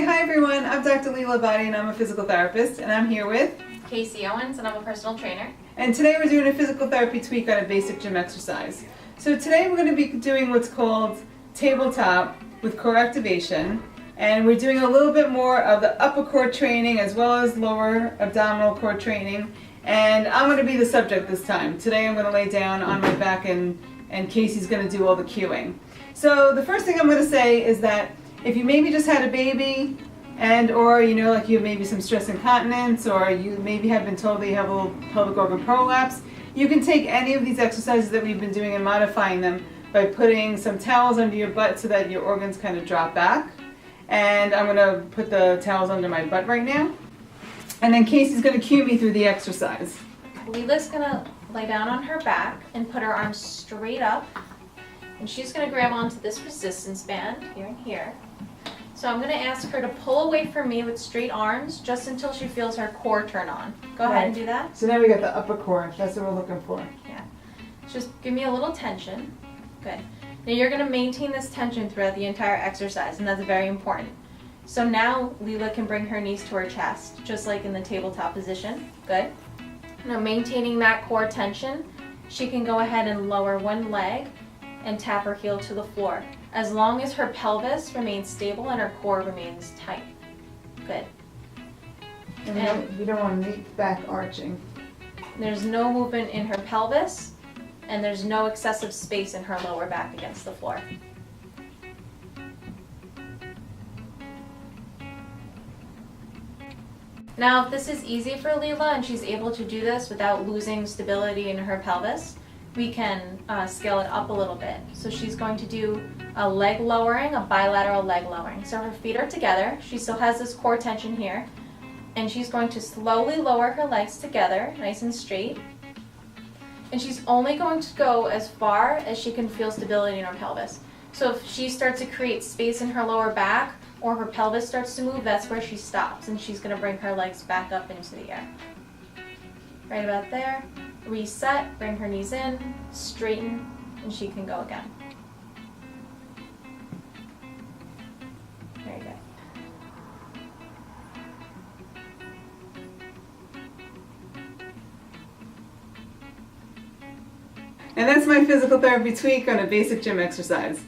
Hi everyone, I'm Dr. Lila Abbate and I'm a physical therapist, and I'm here with Casey Owens, and I'm a personal trainer. And today we're doing a physical therapy tweak on a basic gym exercise. So today we're going to be doing what's called tabletop with core activation, and we're doing a little bit more of the upper core training as well as lower abdominal core training, and I'm going to be the subject this time. Today I'm going to lay down on my back and Casey's going to do all the cueing. So the first thing I'm going to say is that if you maybe just had a baby or you know, like you have maybe some stress incontinence, or you maybe have been told that you have a little pelvic organ prolapse, you can take any of these exercises that we've been doing and modifying them by putting some towels under your butt so that your organs kind of drop back. And I'm going to put the towels under my butt right now. And then Casey's going to cue me through the exercise. Lila's going to lay down on her back and put her arms straight up. And she's going to grab onto this resistance band here and here. So I'm going to ask her to pull away from me with straight arms just until she feels her core turn on. Go ahead and do that. So now we got the upper core. That's what we're looking for. Yeah. Just give me a little tension. Good. Now you're going to maintain this tension throughout the entire exercise, and that's very important. So now Lila can bring her knees to her chest, just like in the tabletop position. Good. Now maintaining that core tension, she can go ahead and lower one leg and tap her heel to the floor, as long as her pelvis remains stable and her core remains tight. Good. And we don't want to make back arching. There's no movement in her pelvis, and there's no excessive space in her lower back against the floor. Now, if this is easy for Lila and she's able to do this without losing stability in her pelvis, we can scale it up a little bit. So she's going to do a leg lowering, a bilateral leg lowering. So her feet are together. She still has this core tension here. And she's going to slowly lower her legs together, nice and straight. And she's only going to go as far as she can feel stability in her pelvis. So if she starts to create space in her lower back or her pelvis starts to move, that's where she stops. And she's going to bring her legs back up into the air. Right about there. Reset, bring her knees in, straighten, and she can go again. Very good. And that's my physical therapy tweak on a basic gym exercise.